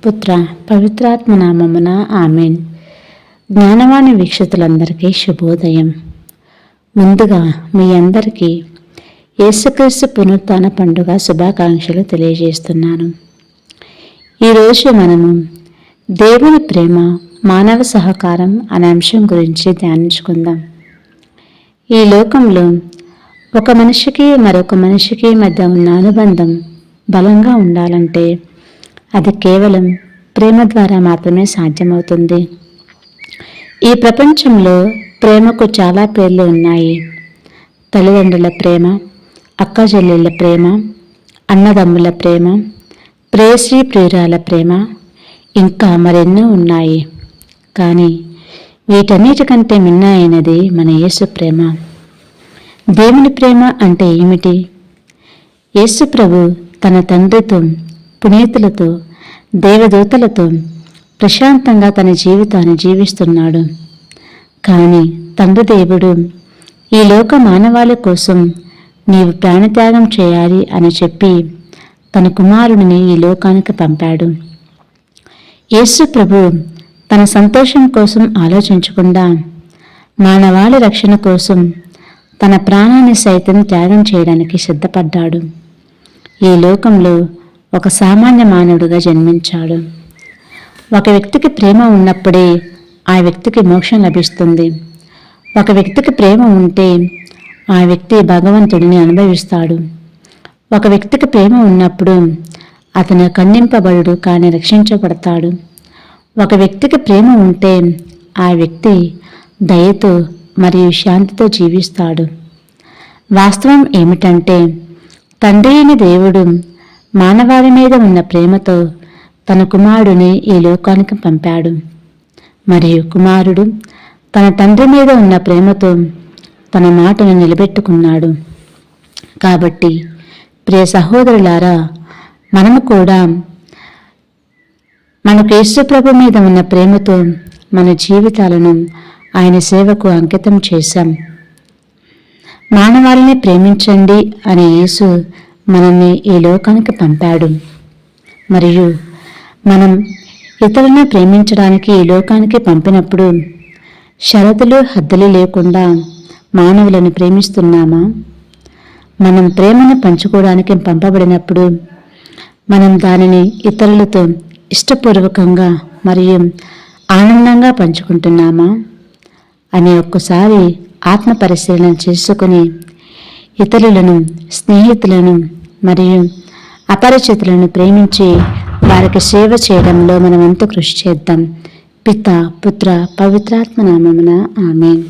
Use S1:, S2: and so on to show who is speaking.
S1: పుత్ర పవిత్రాత్మ నామమున ఆమెన్. జ్ఞానవాణి వీక్షితులందరికీ శుభోదయం. ముందుగా మీ అందరికీ యేసుక్రీస్తు పునరుత్థాన పండుగ శుభాకాంక్షలు తెలియజేస్తున్నాను. ఈరోజు మనము దేవుని ప్రేమ, మానవ సహకారం అనే అంశం గురించి ధ్యానించుకుందాం. ఈ లోకంలో ఒక మనిషికి మరొక మనిషికి మధ్య ఉన్న అనుబంధం బలంగా ఉండాలంటే అది కేవలం ప్రేమ ద్వారా మాత్రమే సాధ్యమవుతుంది. ఈ ప్రపంచంలో ప్రేమకు చాలా పేర్లు ఉన్నాయి. తల్లిదండ్రుల ప్రేమ, అక్క చెల్లెళ్ళ ప్రేమ, అన్నదమ్ముల ప్రేమ, ప్రేయసీ ప్రియురాల ప్రేమ, ఇంకా మరెన్నో ఉన్నాయి. కానీ వీటన్నిటికంటే మిన్న అయినది మన యేసు ప్రేమ. దేవుని ప్రేమ అంటే ఏమిటి? యేసు ప్రభు తన తండ్రితో, పునీతులతో, దేవదూతలతో ప్రశాంతంగా తన జీవితాన్ని జీవిస్తున్నాడు. కానీ తండ్రి దేవుడు ఈ లోక మానవాళి కోసం నీవు ప్రాణత్యాగం చేయాలి అని చెప్పి తన కుమారుడిని ఈ లోకానికి పంపాడు. యేసు ప్రభు తన సంతోషం కోసం ఆలోచించకుండా మానవాళి రక్షణ కోసం తన ప్రాణాన్ని సైతం త్యాగం చేయడానికి సిద్ధపడ్డాడు. ఈ లోకంలో ఒక సామాన్య మానవుడిగా జన్మించాడు. ఒక వ్యక్తికి ప్రేమ ఉన్నప్పుడే ఆ వ్యక్తికి మోక్షం లభిస్తుంది. ఒక వ్యక్తికి ప్రేమ ఉంటే ఆ వ్యక్తి భగవంతుడిని అనుభవిస్తాడు. ఒక వ్యక్తికి ప్రేమ ఉన్నప్పుడు అతను ఖండింపబడు కానీ రక్షించబడతాడు. ఒక వ్యక్తికి ప్రేమ ఉంటే ఆ వ్యక్తి దయతో మరియు శాంతితో జీవిస్తాడు. వాస్తవం ఏమిటంటే తండ్రి అయిన దేవుడు మానవాళి మీద ఉన్న ప్రేమతో తన కుమారుడిని ఈ లోకానికి పంపాడు. మరియు కుమారుడు తన తండ్రి మీద ఉన్న ప్రేమతో తన మాటను నిలబెట్టుకున్నాడు. కాబట్టి ప్రియ సహోదరులారా, మనము కూడా మనకు యేసు ప్రభు మీద ఉన్న ప్రేమతో మన జీవితాలను ఆయన సేవకు అంకితం చేశాం. మానవాళిని ప్రేమించండి అని యేసు మనల్ని ఈ లోకానికి పంపాడు. మరియు మనం ఇతరులను ప్రేమించడానికి ఈ లోకానికి పంపినప్పుడు షరతులు, హద్దులు లేకుండా మానవులను ప్రేమిస్తున్నామా? మనం ప్రేమను పంచుకోవడానికి పంపబడినప్పుడు మనం దానిని ఇతరులతో ఇష్టపూర్వకంగా మరియు ఆనందంగా పంచుకుంటున్నామా అని ఒక్కసారి ఆత్మ పరిశీలన చేసుకుని ఇతరులను, స్నేహితులను మరియు అపరిచితులను ప్రేమించి వారికి సేవ చేయడంలో మనం ఎంతో కృషి చేద్దాం. పిత, పుత్ర, పవిత్రాత్మ నామమున ఆమేన్.